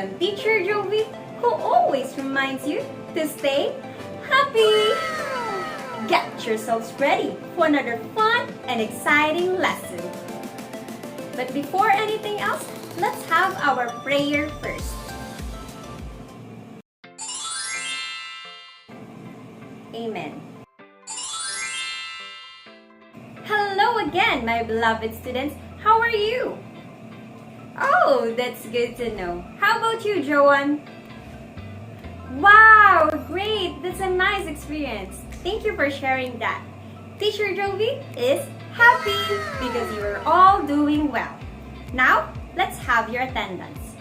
am Teacher Jovi, who always reminds you to stay happy. Get yourselves ready for another fun and exciting lesson. But before anything else, let's have our prayer first. Amen. Hello again, my beloved students. How are you? Oh, that's good to know. How about you, Joanne? Wow, great. That's a nice experience. Thank you for sharing that. Teacher Jovi is happy because you are all doing well. Now, let's have your attendance.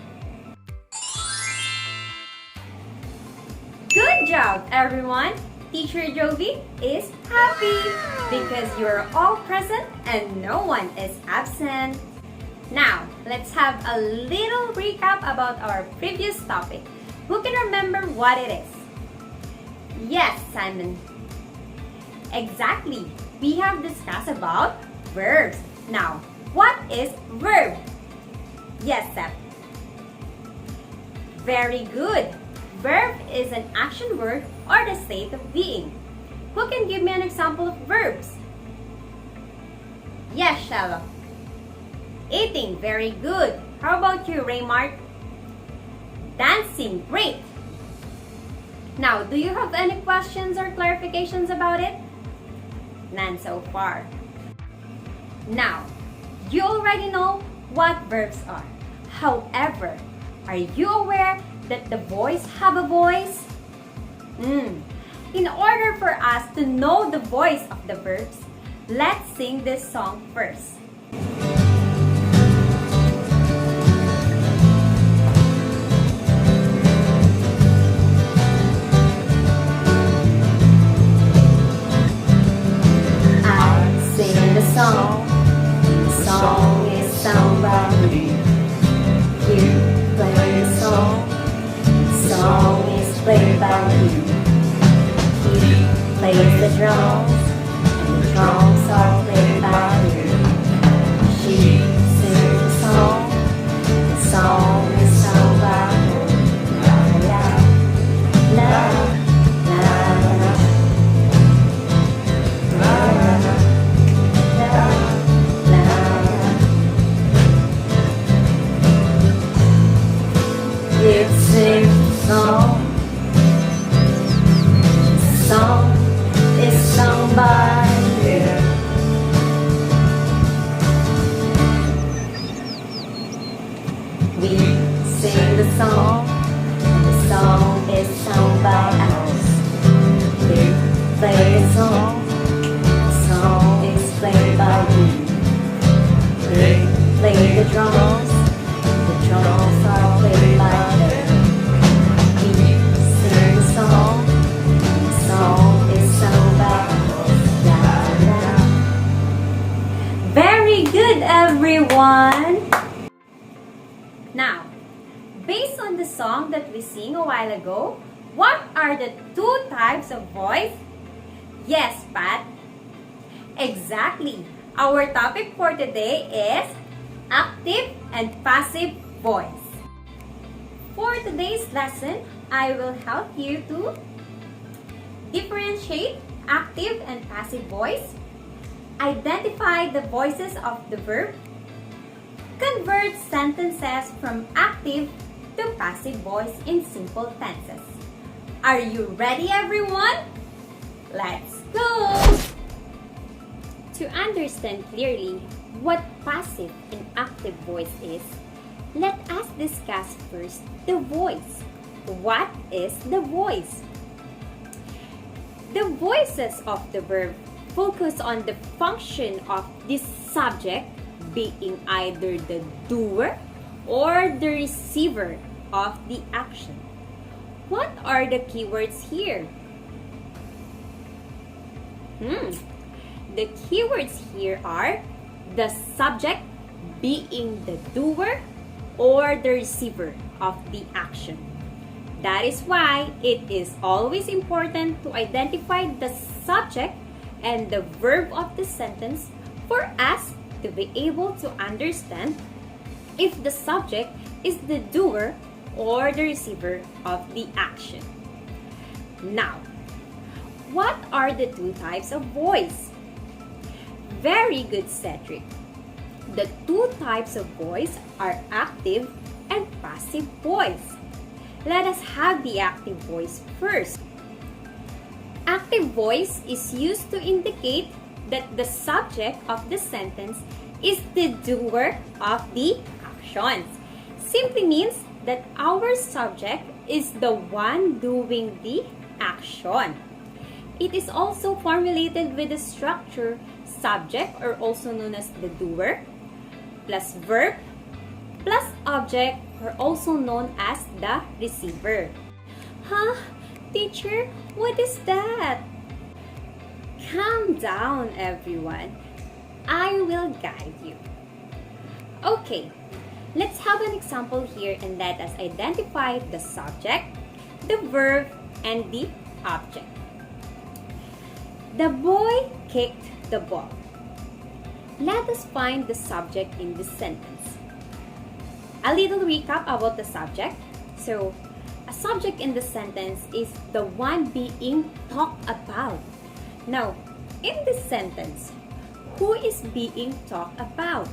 Good job, everyone. Teacher Jovi is happy because you are all present and no one is absent. Now, let's have a little recap about our previous topic. Who can remember what it is? Yes, Simon. Exactly. We have discussed about verbs. Now, what is verb? Yes, Seth. Very good. Verb is an action word or the state of being. Who can give me an example of verbs? Yes, Shalom. Eating, very good. How about you, Raymart? Dancing, great. Now, do you have any questions or clarifications about it? None so far. Now, you already know what verbs are. However, are you aware that the voice have a voice? In order for us to know the voice of the verbs, let's sing this song first. The song is sung by me. You play the song is played by you. He plays the drums, and the drums are played by you. She sings the song is sung by her. La la la la la la la. It sings a song is sung by you. We sing the song is sung by us. You play a song is played by you. They play the drums are played by her. We sing the song is sung by us. Very good, everyone! Now, based on the song that we sing a while ago, what are the two types of voice? Yes, Pat. Exactly. Our topic for today is active and passive voice. For today's lesson, I will help you to differentiate active and passive voice, identify the voices of the verb, convert sentences from active to passive voice in simple tenses. Are you ready, everyone? Let's go! To understand clearly what passive and active voice is, let us discuss first the voice. What is the voice? The voices of the verb focus on the function of the subject being either the doer or the receiver of the action. What are the keywords here? The keywords here are the subject being the doer or the receiver of the action. That is why it is always important to identify the subject and the verb of the sentence for us to be able to understand if the subject is the doer or the receiver of the action. Now, what are the two types of voice? Very good, Cedric. The two types of voice are active and passive voice. Let us have the active voice first. Active voice is used to indicate that the subject of the sentence is the doer of the actions. Simply means that our subject is the one doing the action. It is also formulated with the structure subject, or also known as the doer, plus verb, plus object, or also known as the receiver. Huh? Teacher, what is that? Calm down, everyone. I will guide you. Okay, let's have an example here and let us identify the subject, the verb, and the object. The boy kicked the ball. Let us find the subject in this sentence. A little recap about the subject. So, a subject in the sentence is the one being talked about. Now, in this sentence, who is being talked about?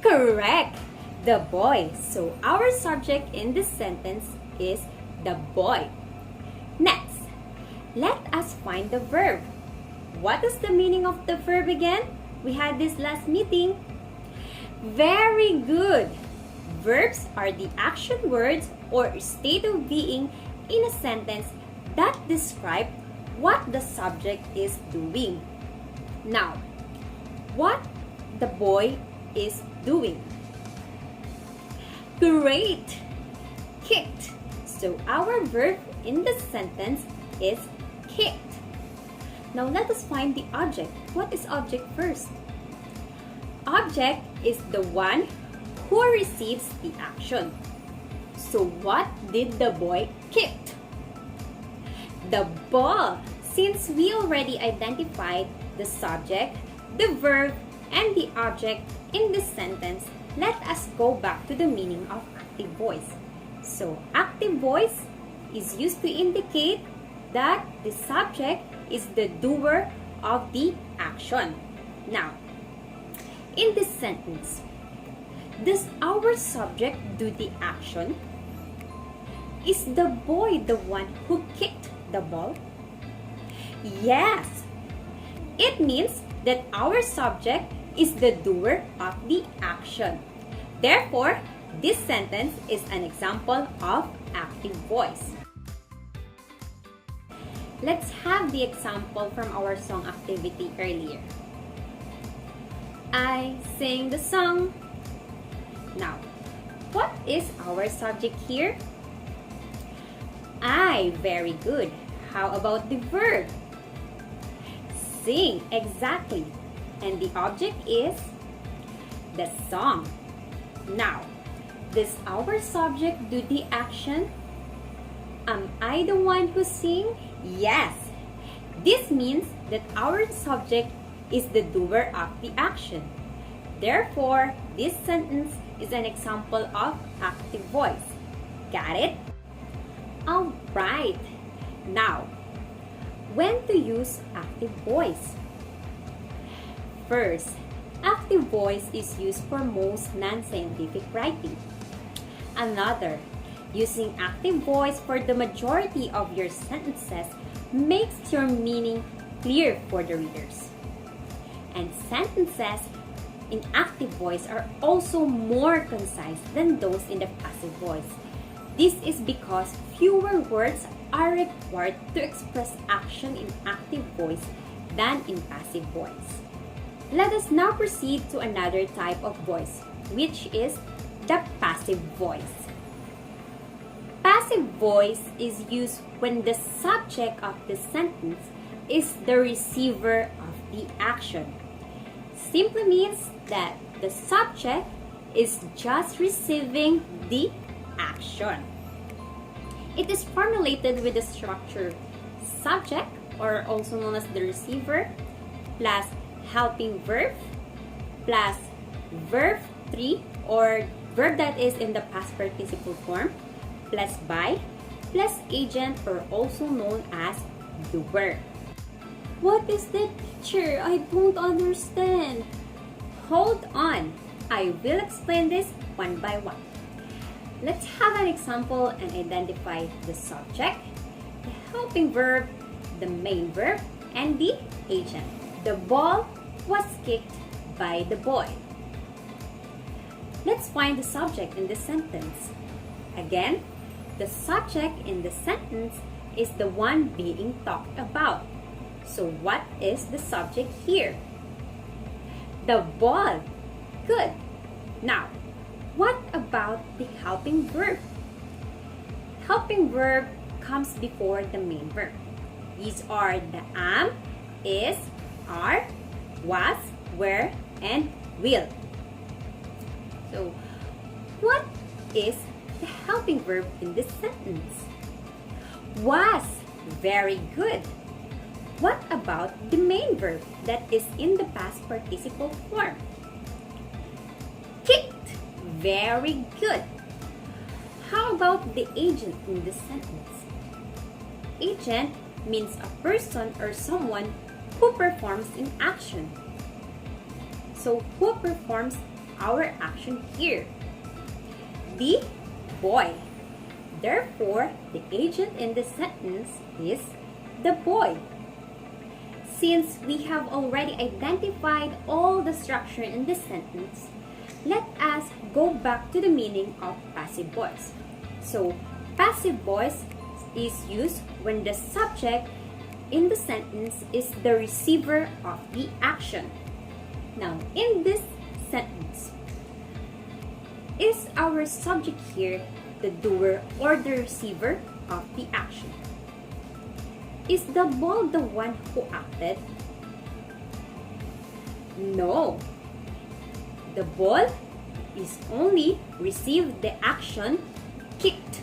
Correct! The boy. So, our subject in this sentence is the boy. Next, let us find the verb. What is the meaning of the verb again? We had this last meeting. Very good! Verbs are the action words or state of being in a sentence that describe what the subject is doing. Now, what the boy is doing. Great! Kicked. So our verb in this sentence is kicked. Now let us find the object. What is object first? Object is the one who receives the action. So what did the boy kick? The ball. Since we already identified the subject, the verb, and the object in this sentence, let us go back to the meaning of active voice. So active voice is used to indicate that the subject is the doer of the action. Now, in this sentence, does our subject do the action? Is the boy the one who kicked the ball? Yes! It means that our subject is the doer of the action. Therefore, this sentence is an example of active voice. Let's have the example from our song activity earlier. I sing the song. Now, what is our subject here? I. Very good. How about the verb? Sing. Exactly. And the object is the song. Now, does our subject do the action? Am I the one who sing? Yes. This means that our subject is the doer of the action. Therefore, this sentence is an example of active voice. Got it? Alright. Now, when to use active voice? First, active voice is used for most non-scientific writing. Another, using active voice for the majority of your sentences makes your meaning clear for the readers. And sentences in active voice are also more concise than those in the passive voice. This is because fewer words are required to express action in active voice than in passive voice. Let us now proceed to another type of voice, which is the passive voice. Passive voice is used when the subject of the sentence is the receiver of the action. Simply means that the subject is just receiving the action. It is formulated with the structure subject, or also known as the receiver, plus helping verb, plus verb 3 or verb that is in the past participle form, plus by plus agent, or also known as the verb. What is that, teacher? I don't understand. Hold on. I will explain this one by one. Let's have an example and identify the subject, the helping verb, the main verb, and the agent. The ball was kicked by the boy. Let's find the subject in this sentence. Again, the subject in the sentence is the one being talked about. So what is the subject here? The ball. Good. Now, what about the helping verb? Helping verb comes before the main verb. These are the am, is, are, was, were, and will. So, what is the helping verb in this sentence? Was. Very good. What about the main verb that is in the past participle form? Kicked. Very good. How about the agent in this sentence? Agent means a person or someone who performs an action. So, who performs our action here? The boy. Therefore, the agent in this sentence is the boy. Since we have already identified all the structure in this sentence, let us go back to the meaning of passive voice. So, passive voice is used when the subject in the sentence is the receiver of the action. Now, in this sentence, is our subject here the doer or the receiver of the action? Is the ball the one who acted? No. The ball is only received the action kicked.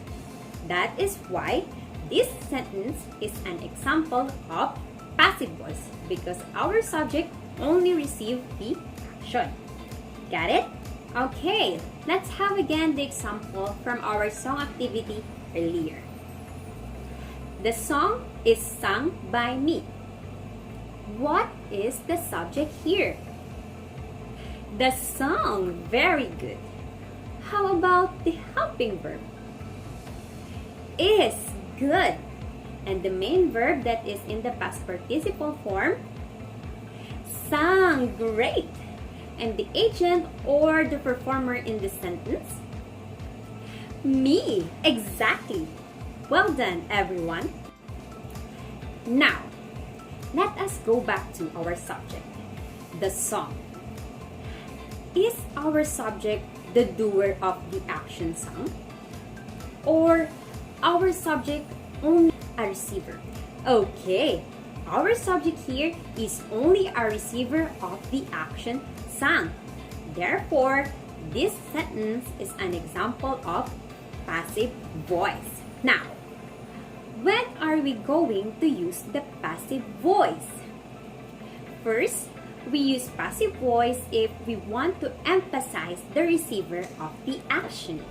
That is why this sentence is an example of passive voice, because our subject only received the action. Got it? Okay, let's have again the example from our song activity earlier. The song is sung by me. What is the subject here? The song. Very good. How about the helping verb? Is. Good. And the main verb that is in the past participle form? Sang. Great. And the agent or the performer in this sentence? Me. Exactly. Well done, everyone. Now, let us go back to our subject, the song. Is our subject the doer of the action sung? Or our subject only a receiver? Okay, our subject here is only a receiver of the action sung. Therefore, this sentence is an example of passive voice. Now, when are we going to use the passive voice? First, we use passive voice if we want to emphasize the receiver of the action.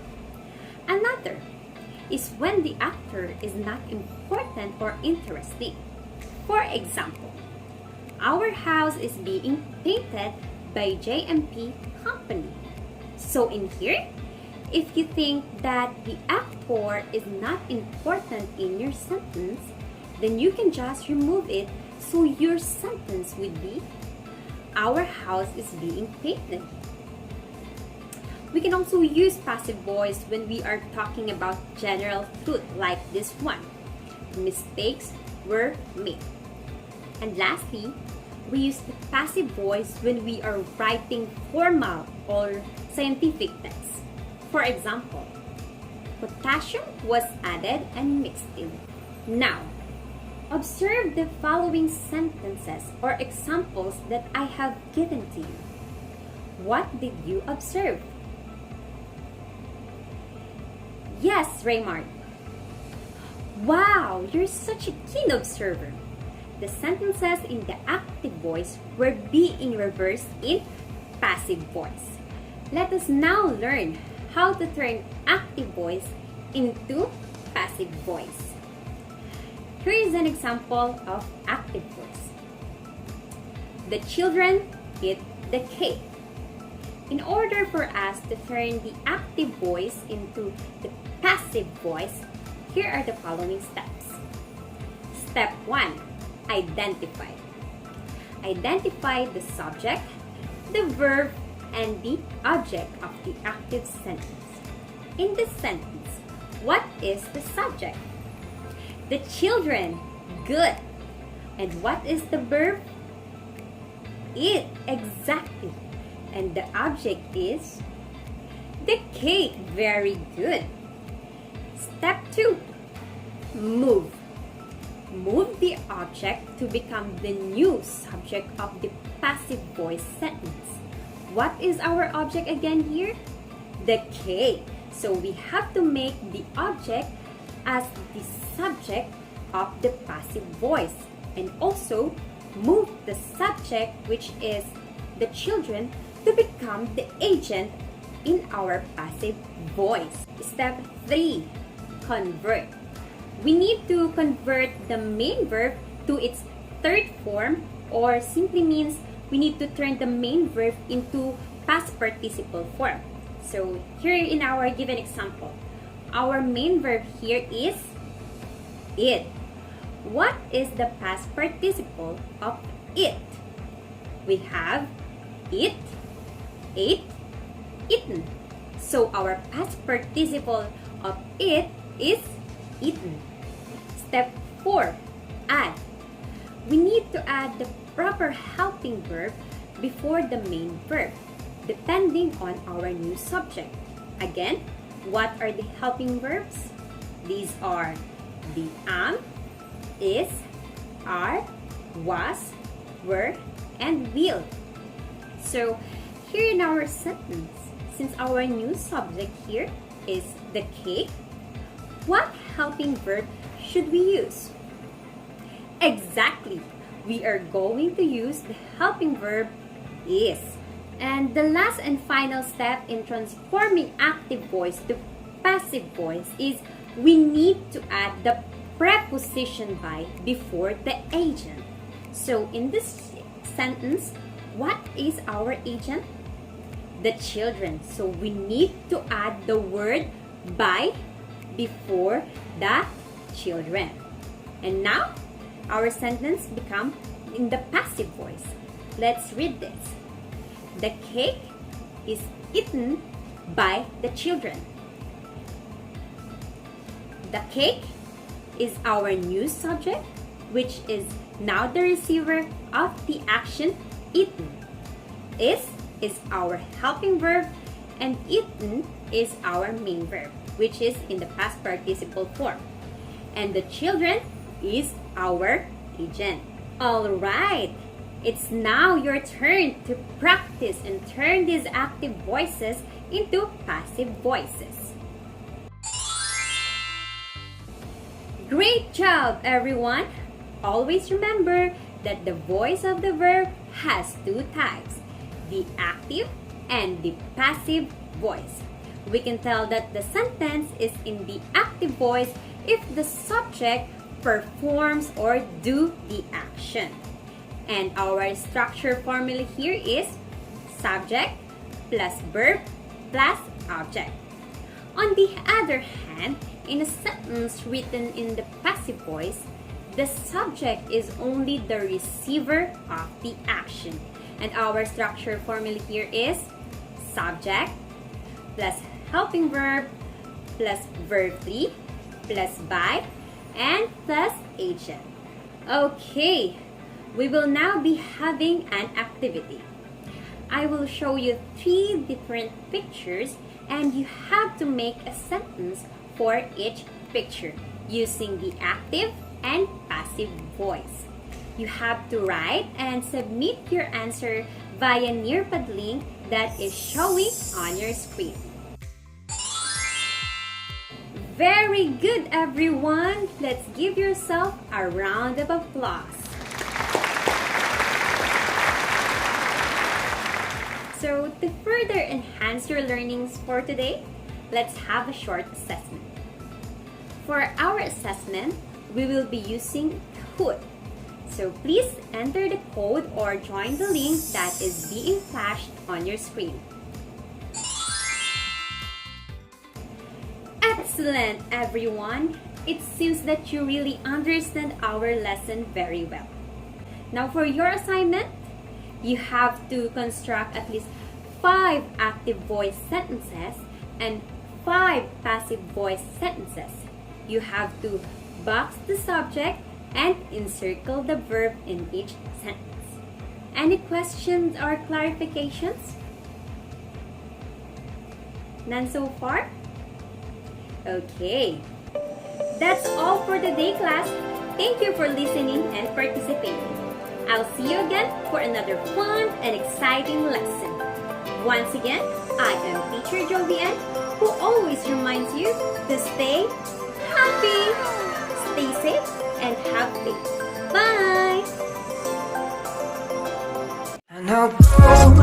Another is when the actor is not important or interesting. For example, our house is being painted by JMP Company. So in here, if you think that the actor is not important in your sentence, then you can just remove it, so your sentence would be, our house is being painted. We can also use passive voice when we are talking about general truth like this one. Mistakes were made. And lastly, we use the passive voice when we are writing formal or scientific text. For example, potassium was added and mixed in. Now, observe the following sentences or examples that I have given to you. What did you observe? Yes, Raymart. Wow, you're such a keen observer. The sentences in the active voice were being reversed in passive voice. Let us now learn how to turn active voice into passive voice. Here is an example of active voice. The children eat the cake. In order for us to turn the active voice into the passive voice, here are the following steps. Step 1. Identify. Identify the subject, the verb, and the object of the active sentence. In this sentence, what is the subject? The children. Good. And what is the verb? Eat. Exactly. And the object is the cake. Very good. Step 2. Move. Move the object to become the new subject of the passive voice sentence. What is our object again here? The cake. So we have to make the object as the subject of the passive voice, and also move the subject, which is the children, to become the agent in our passive voice. Step 3. Convert. We need to convert the main verb to its third form, or simply means we need to turn the main verb into past participle form. So here in our given example, our main verb here is eat. What is the past participle of it? We have eat, ate, eaten. So our past participle of it is eaten. Step 4. Add. We need to add the proper helping verb before the main verb, depending on our new subject. Again, what are the helping verbs? These are the am, is, are, was, were, and will. So here in our sentence, since our new subject here is the cake, what helping verb should we use? Exactly, we are going to use the helping verb is. And the last and final step in transforming active voice to passive voice is we need to add the preposition by before the agent. So in this sentence, what is our agent? The children. So we need to add the word by before the children. And now our sentence become in the passive voice. Let's read this. The cake is eaten by the children. The cake is our new subject, which is now the receiver of the action eaten. Is our helping verb, and eaten is our main verb, which is in the past participle form. And the children is our agent. Alright, it's now your turn to practice and turn these active voices into passive voices. Great job, everyone! Always remember that the voice of the verb has two types, the active and the passive voice. We can tell that the sentence is in the active voice if the subject performs or do the action. And our structure formula here is subject plus verb plus object. On the other hand, in a sentence written in the passive voice, the subject is only the receiver of the action. And our structure formula here is subject plus helping verb plus verb 3 plus by and plus agent. Okay, we will now be having an activity. I will show you 3 different pictures and you have to make a sentence for each picture using the active and passive voice. You have to write and submit your answer via Nearpad link that is showing on your screen. Very good, everyone! Let's give yourself a round of applause. So, to further enhance your learnings for today, let's have a short assessment. For our assessment, we will be using Kahoot. So please enter the code or join the link that is being flashed on your screen. Excellent, everyone! It seems that you really understand our lesson very well. Now for your assignment, you have to construct at least 5 active voice sentences and 5 passive voice sentences. You have to box the subject and encircle the verb in each sentence. Any questions or clarifications? None so far? Okay. That's all for today, class. Thank you for listening and participating. I'll see you again for another fun and exciting lesson. Once again, I am Teacher Jovian, who always reminds you to stay happy, stay safe, and have faith. Bye! And I'll go